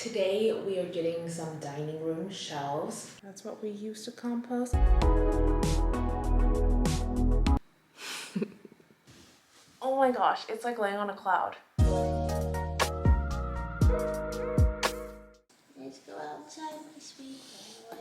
Today we are getting some dining room shelves. That's what we use to compost. Oh my gosh, it's like laying on a cloud. Let's go outside, my sweet boy.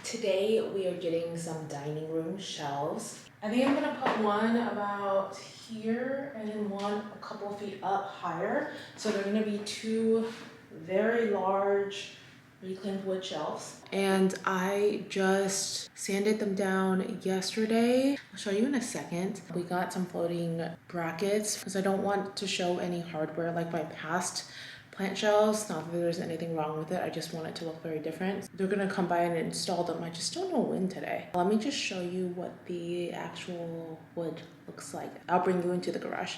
Today we are getting some dining room shelves. I think I'm gonna put one about here and then one a couple feet up higher. So they're gonna be two very large reclaimed wood shelves. And I just sanded them down yesterday. I'll show you in a second. We got some floating brackets because I don't want to show any hardware like my past plant shelves. Not that there's anything wrong with it, I just want it to look very different. They're gonna come by and install them. I just don't know when today. Let me just show you what the actual wood looks like. I'll bring you into the garage.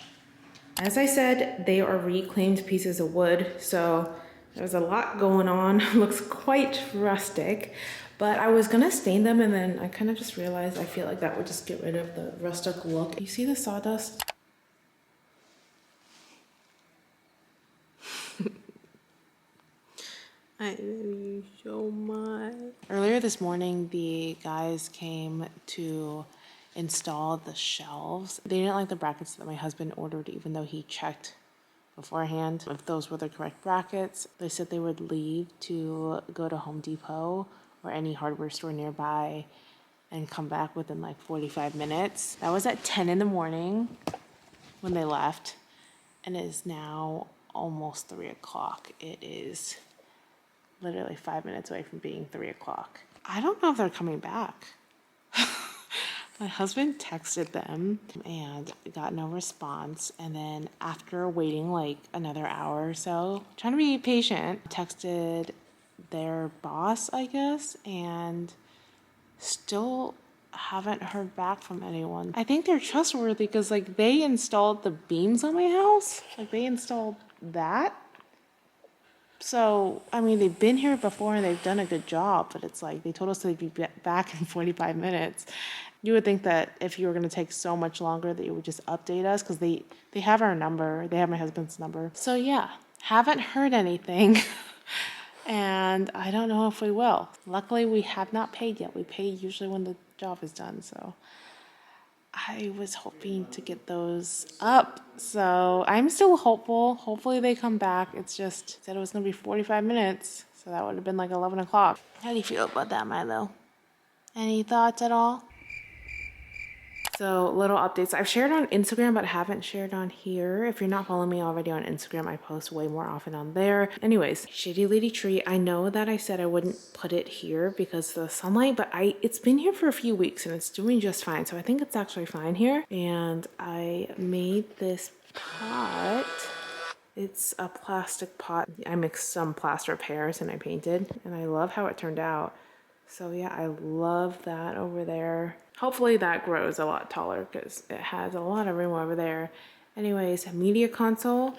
As I said, they are reclaimed pieces of wood, so there's a lot going on. Looks quite rustic, but I was gonna stain them and then I kind of just realized I feel like that would just get rid of the rustic look. You see the sawdust? I love you so much. Earlier this morning, the guys came to install the shelves. They didn't like the brackets that my husband ordered, even though he checked beforehand if those were the correct brackets. They said they would leave to go to Home Depot or any hardware store nearby and come back within like 45 minutes. That was at 10 in the morning when they left, and it is now almost 3 o'clock. It is literally 5 minutes away from being 3 o'clock. I don't know if they're coming back. My husband texted them and got no response. And then after waiting like another hour or so, trying to be patient, texted their boss, I guess, and still haven't heard back from anyone. I think they're trustworthy because like they installed the beams on my house. Like they installed that. So, I mean, they've been here before and they've done a good job, but it's like they told us they'd be back in 45 minutes. You would think that if you were going to take so much longer that you would just update us because they have our number. They have my husband's number. So, yeah, haven't heard anything. And I don't know if we will. Luckily, we have not paid yet. We pay usually when the job is done, so I was hoping to get those up, so I'm still hopeful. Hopefully they come back. It's just said it was going to be 45 minutes, so that would have been like 11 o'clock. How do you feel about that, Milo? Any thoughts at all? So little updates. I've shared on Instagram, but haven't shared on here. If you're not following me already on Instagram, I post way more often on there. Anyways, Shady Lady Tree. I know that I said I wouldn't put it here because of the sunlight, but it's been here for a few weeks and it's doing just fine. So I think it's actually fine here. And I made this pot. It's a plastic pot. I mixed some plaster of Paris and I painted, and I love how it turned out. So yeah, I love that over there. Hopefully that grows a lot taller because it has a lot of room over there. Anyways, media console.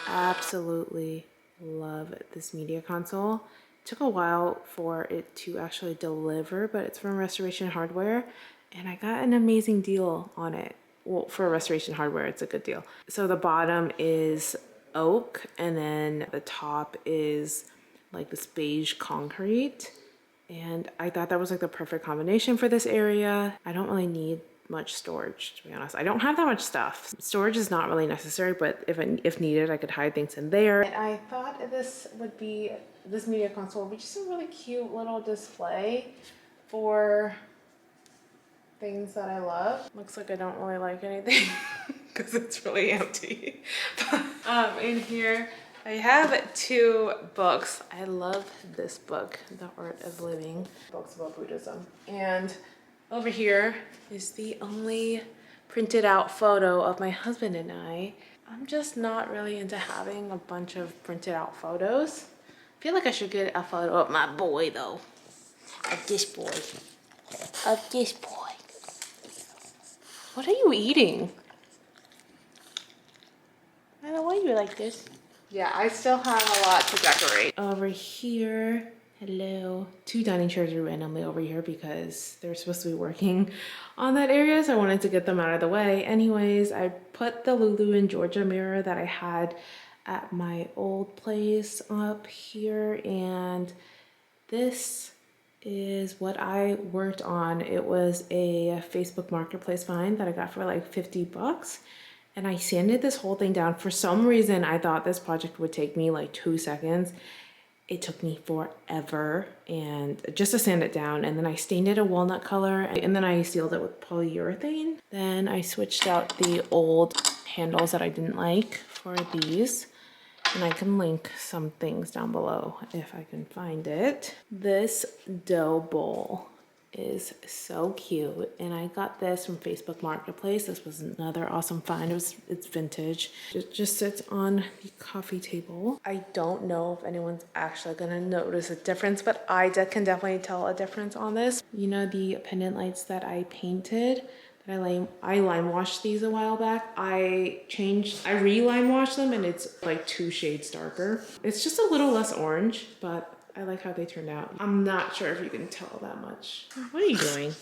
Absolutely love this media console. It took a while for it to actually deliver, but it's from Restoration Hardware. And I got an amazing deal on it. Well, for Restoration Hardware, it's a good deal. So the bottom is oak, and then the top is like this beige concrete. And I thought that was like the perfect combination for this area. I don't really need much storage, to be honest. I don't have that much stuff. Storage is not really necessary, but if needed, I could hide things in there. And I thought this media console would be just a really cute little display for things that I love. Looks like I don't really like anything because it's really empty. In here, I have 2 books. I love this book, The Art of Living, books about Buddhism. And over here is the only printed out photo of my husband and I. I'm just not really into having a bunch of printed out photos. I feel like I should get a photo of my boy though. Of this boy. Of this boy. What are you eating? I don't know why you like this. Yeah, I still have a lot to decorate. Over here, hello. Two dining chairs are randomly over here because they're supposed to be working on that area, so I wanted to get them out of the way. Anyways, I put the Lulu in Georgia mirror that I had at my old place up here, and this is what I worked on. It was a Facebook Marketplace find that I got for like 50 bucks. And I sanded this whole thing down. For some reason, I thought this project would take me like 2 seconds. It took me forever, and just to sand it down. And then I stained it a walnut color, and then I sealed it with polyurethane. Then I switched out the old handles that I didn't like for these. And I can link some things down below if I can find it. This dough bowl is so cute, and I got this from Facebook Marketplace. This was another awesome find. It's vintage. It just sits on the coffee table. I don't know if anyone's actually gonna notice a difference, but I can definitely tell a difference on this. You know the pendant lights that I painted? I lime washed these a while back. I re-lime washed them, and it's like 2 shades darker. It's just a little less orange, but I like how they turned out. I'm not sure if you can tell that much. What are you doing?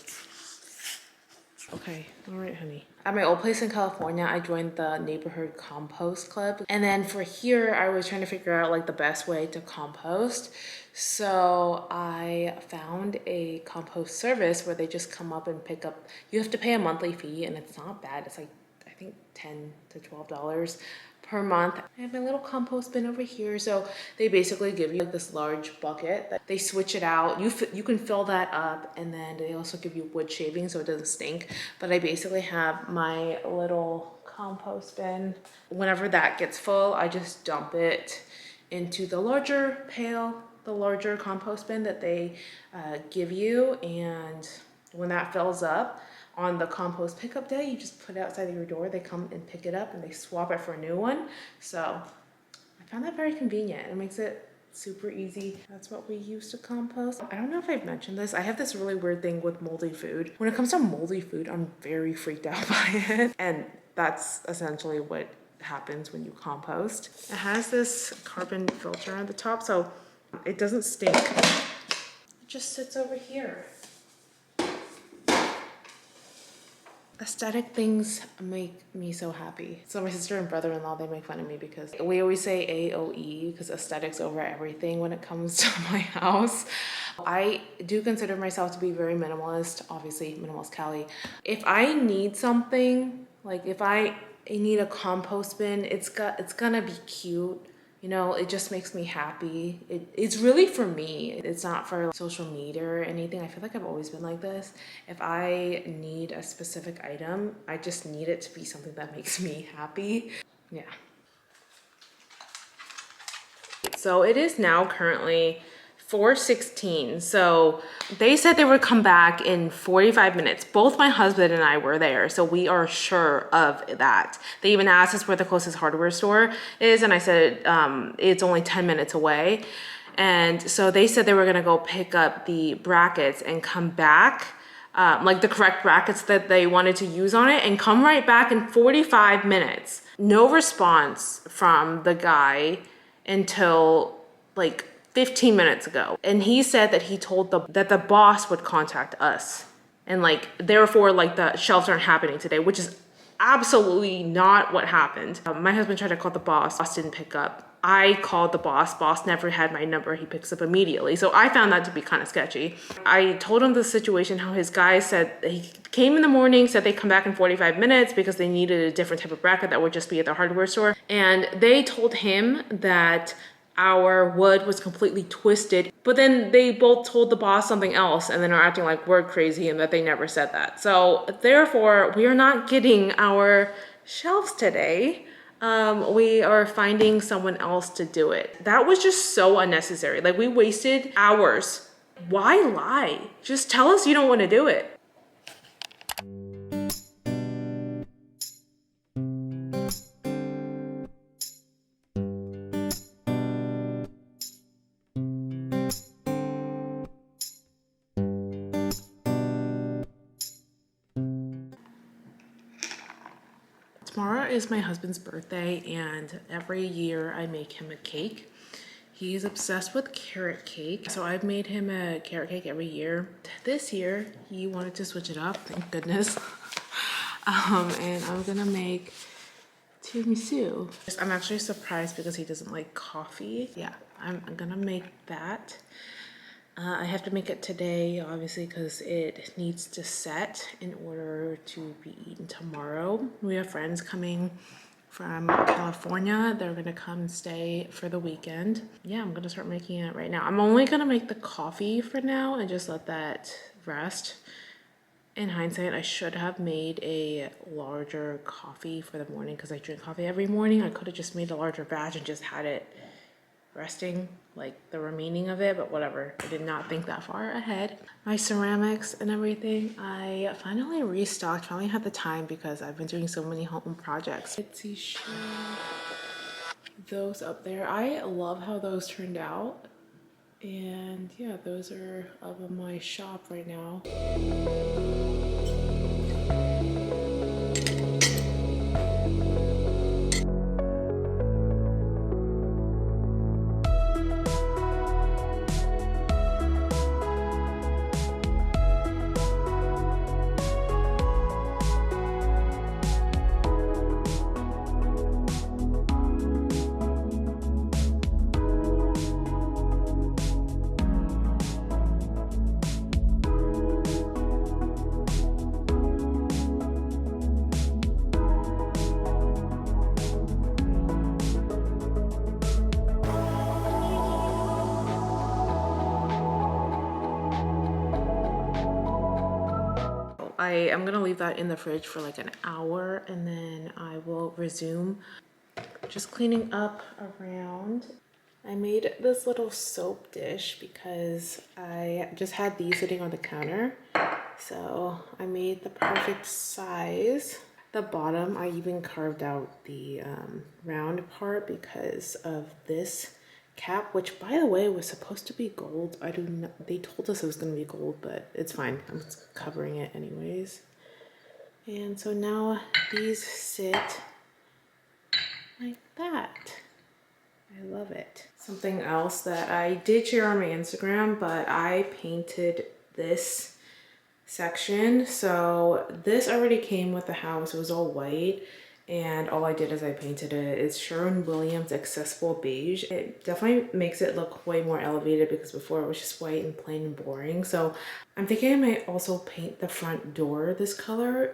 Okay, all right, honey. At my old place in California, I joined the neighborhood compost club. And then for here, I was trying to figure out like the best way to compost. So I found a compost service where they just come up and pick up. You have to pay a monthly fee, and it's not bad. It's like, I think $10 to $12 per month. I have my little compost bin over here. So they basically give you like this large bucket that they switch it out. You can fill that up, and then they also give you wood shavings so it doesn't stink. But I basically have my little compost bin. Whenever that gets full, I just dump it into the larger pail, the larger compost bin that they give you. And when that fills up, on the compost pickup day, you just put it outside of your door. They come and pick it up, and they swap it for a new one. So I found that very convenient. It makes it super easy. That's what we use to compost. I don't know if I've mentioned this. I have this really weird thing with moldy food. When it comes to moldy food, I'm very freaked out by it. And that's essentially what happens when you compost. It has this carbon filter on the top, so it doesn't stink. It just sits over here. Aesthetic things make me so happy. So my sister and brother-in-law, they make fun of me because we always say AOE because aesthetics over everything when it comes to my house. I do consider myself to be very minimalist, obviously minimalistcali. If I need something, like if I need a compost bin, it's gonna be cute. You know, it just makes me happy. It's really for me. It's not for social media or anything. I feel like I've always been like this. If I need a specific item, I just need it to be something that makes me happy. Yeah. So it is now currently 4:16. So they said they would come back in 45 minutes. Both my husband and I were there, so we are sure of that. They even asked us where the closest hardware store is, and I said it's only 10 minutes away. And so they said they were gonna go pick up the brackets and come back, like the correct brackets that they wanted to use on it, and come right back in 45 minutes. No response from the guy until like 15 minutes ago. And he said that he told that the boss would contact us. And like, therefore, like the shelves aren't happening today, which is absolutely not what happened. My husband tried to call the boss. Boss didn't pick up. I called the boss. Boss never had my number. He picks up immediately. So I found that to be kind of sketchy. I told him the situation, how his guy said he came in the morning, said they come back in 45 minutes because they needed a different type of bracket that would just be at the hardware store. And they told him that our wood was completely twisted, but then they both told the boss something else and then are acting like we're crazy and that they never said that. So therefore, we are not getting our shelves today. We are finding someone else to do it. That was just so unnecessary. Like, we wasted hours. Why lie? Just tell us you don't want to do it. Tomorrow is my husband's birthday, and every year I make him a cake. He's obsessed with carrot cake, so I've made him a carrot cake every year. This year, he wanted to switch it up, thank goodness. And I'm gonna make tiramisu. I'm actually surprised because he doesn't like coffee. Yeah, I'm gonna make that. I have to make it today, obviously, because it needs to set in order to be eaten tomorrow. We have friends coming from California. They're gonna come stay for the weekend. Yeah, I'm gonna start making it right now. I'm only gonna make the coffee for now and just let that rest. In hindsight, I should have made a larger coffee for the morning because I drink coffee every morning. I could have just made a larger batch and just had it resting, like the remaining of it, but whatever. I did not think that far ahead. My ceramics and everything, I finally restocked, finally had the time because I've been doing so many home projects. Let's see, those up there. I love how those turned out. And yeah, those are up in my shop right now. I am gonna leave that in the fridge for like an hour and then I will resume just cleaning up around. I made this little soap dish because I just had these sitting on the counter. So I made the perfect size. The bottom, I even carved out the round part because of this cap, which by the way was supposed to be gold. I do not, they told us it was gonna be gold, but it's fine. I'm just covering it anyways. And so now these sit like that. I love it. Something else that I did share on my Instagram, but I painted this section. So this already came with the house. It was all white. And all I did is I painted it. It's Sherwin-Williams Accessible Beige. It definitely makes it look way more elevated because before it was just white and plain and boring. So I'm thinking I might also paint the front door this color.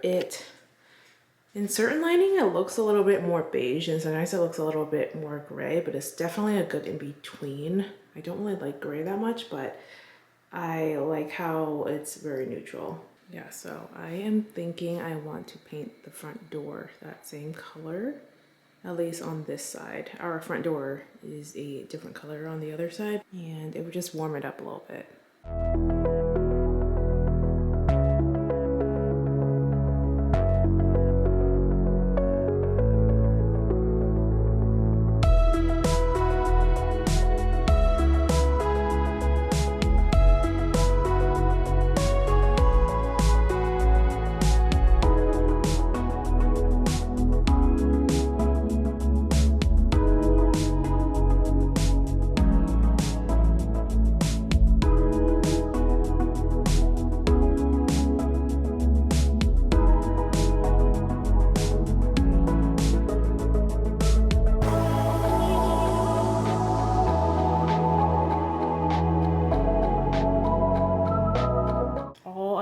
In certain lighting, it looks a little bit more beige, and sometimes it looks a little bit more gray, but it's definitely a good in between. I don't really like gray that much, but I like how it's very neutral. Yeah, so I am thinking I want to paint the front door that same color, at least on this side. Our front door is a different color on the other side, and it would just warm it up a little bit.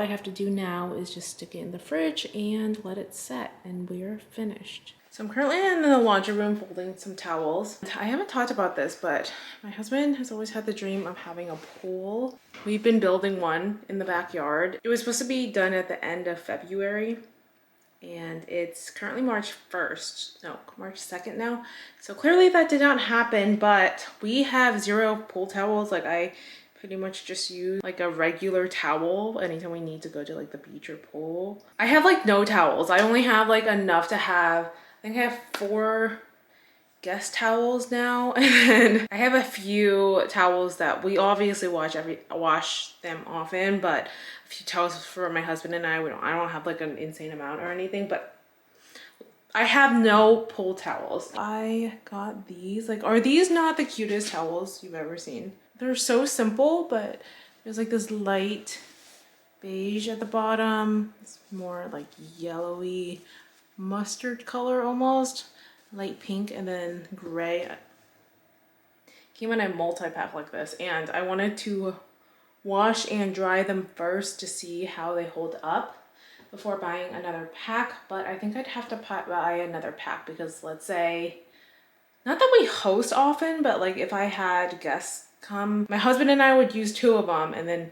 Have to do now is just stick it in the fridge and let it set, and we're finished. So I'm currently in the laundry room folding some towels. I haven't talked about this, but my husband has always had the dream of having a pool. We've been building one in the backyard. It was supposed to be done at the end of February, and it's currently March 2nd now. So clearly that did not happen, but we have 0 pool towels. Like I pretty much just use like a regular towel anytime we need to go to like the beach or pool. I have like no towels. I only have like enough to have, I think I have 4 guest towels now, and I have a few towels that we obviously wash them often, but a few towels for my husband and I don't have like an insane amount or anything, but I have no pull towels. I got these. Like, are these not the cutest towels you've ever seen? They're so simple, but there's like this light beige at the bottom. It's more like yellowy mustard color almost. Light pink and then gray. Came in a multi-pack like this, and I wanted to wash and dry them first to see how they hold up before buying another pack. But I think I'd have to buy another pack because, let's say, not that we host often, but like if I had guests come, my husband and I would use 2 of them, and then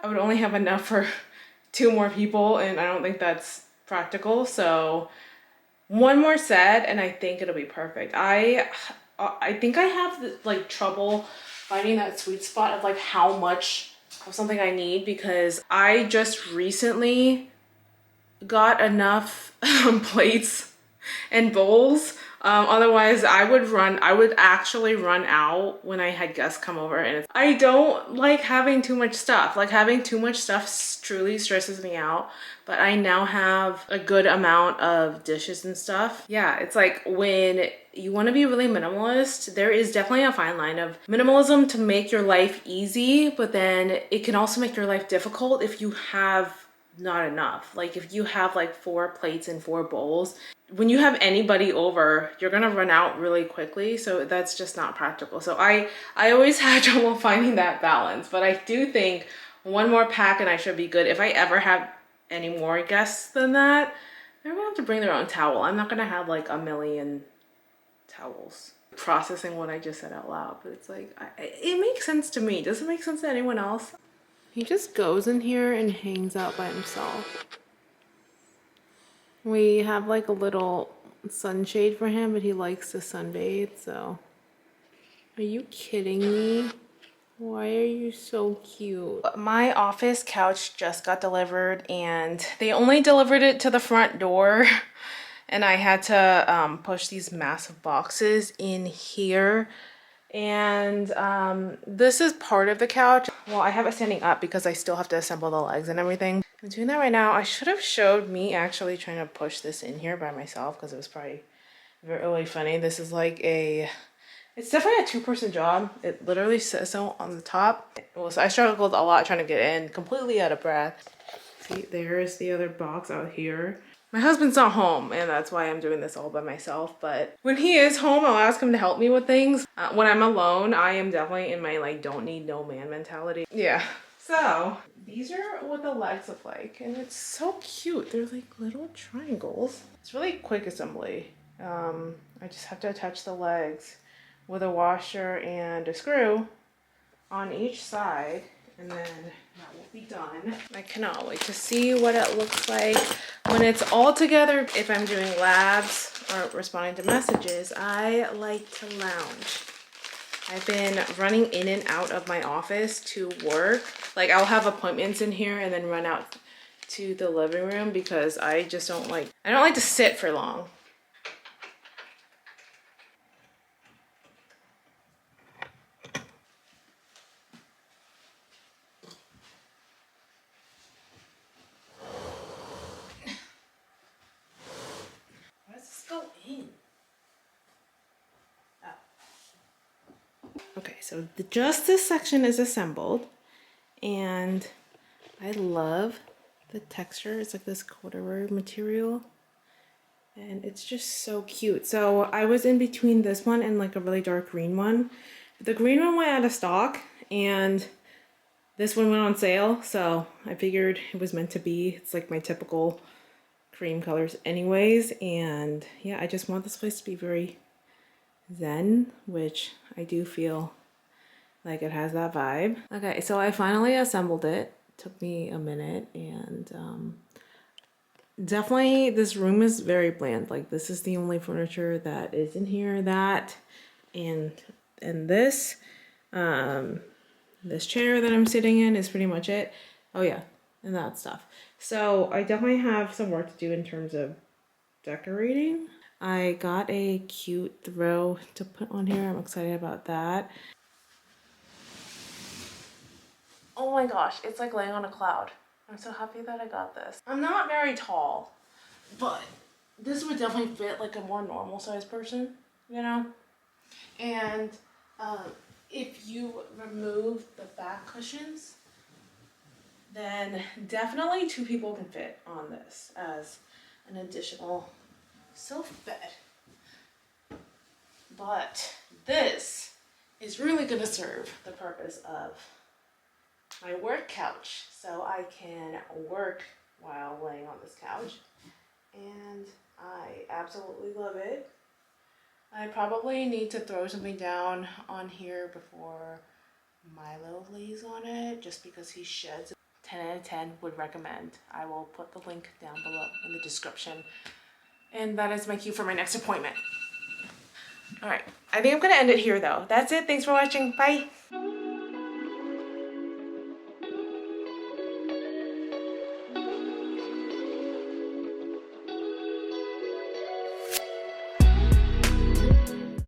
I would only have enough for 2 more people, and I don't think that's practical. So 1 more set and I think it'll be perfect. I think I have like trouble finding that sweet spot of like how much of something I need, because I just recently got enough plates and bowls. Otherwise I would actually run out when I had guests come over, and I don't like having too much stuff. Like, having too much stuff truly stresses me out, but I now have a good amount of dishes and stuff. Yeah, it's like when you want to be really minimalist, there is definitely a fine line of minimalism to make your life easy, but then it can also make your life difficult if you have not enough. Like, if you have like 4 plates and 4 bowls, when you have anybody over, you're gonna run out really quickly. So that's just not practical. So I always had trouble finding that balance, but I do think 1 more pack and I should be good. If I ever have any more guests than that, they're gonna have to bring their own towel. I'm not gonna have like a million towels. Processing what I just said out loud, but it's like, it makes sense to me. Does it make sense to anyone else? He just goes in here and hangs out by himself. We have like a little sunshade for him, but he likes to sunbathe, so. Are you kidding me? Why are you so cute? My office couch just got delivered, and they only delivered it to the front door. And I had to push these massive boxes in here. And this is part of the couch. Well, I have it standing up because I still have to assemble the legs and everything. I'm doing that right now. I should have showed me actually trying to push this in here by myself, because it was probably really funny. This is like it's definitely a 2-person job. It literally says so on the top. Well, so I struggled a lot trying to get in, completely out of breath. See, there's the other box out here. My husband's not home, and that's why I'm doing this all by myself. But when he is home, I'll ask him to help me with things. When I'm alone, I am definitely in my like don't need no man mentality. Yeah. So these are what the legs look like, and it's so cute. They're like little triangles. It's really quick assembly. I just have to attach the legs with a washer and a screw on each side, and then that will be done. I cannot wait to see what it looks like when it's all together. If I'm doing labs or responding to messages, I like to lounge. I've been running in and out of my office to work. Like, I'll have appointments in here and then run out to the living room because I just don't like to sit for long. Okay, so just this section is assembled, and I love the texture. It's like this corduroy material, and it's just so cute. So I was in between this one and like a really dark green one. The green one went out of stock, and this one went on sale, so I figured it was meant to be. It's like my typical cream colors anyways, and yeah, I just want this place to be very zen, which I do feel like it has that vibe. Okay, so I finally assembled it. Took me a minute, and definitely this room is very bland. Like, this is the only furniture that is in here. That and this this chair that I'm sitting in is pretty much it. Oh yeah, and that stuff. So I definitely have some work to do in terms of decorating. I got a cute throw to put on here. I'm excited about that. Oh my gosh, it's like laying on a cloud. I'm so happy that I got this. I'm not very tall, but this would definitely fit like a more normal sized person, you know? And if you remove the back cushions, then definitely 2 people can fit on this as an additional sofa bed. But this is really gonna serve the purpose of my work couch. So I can work while laying on this couch. And I absolutely love it. I probably need to throw something down on here before Milo lays on it, just because he sheds. 10 out of 10 would recommend. I will put the link down below in the description. And that is my cue for my next appointment. All right, I think I'm gonna end it here though. That's it, thanks for watching, bye.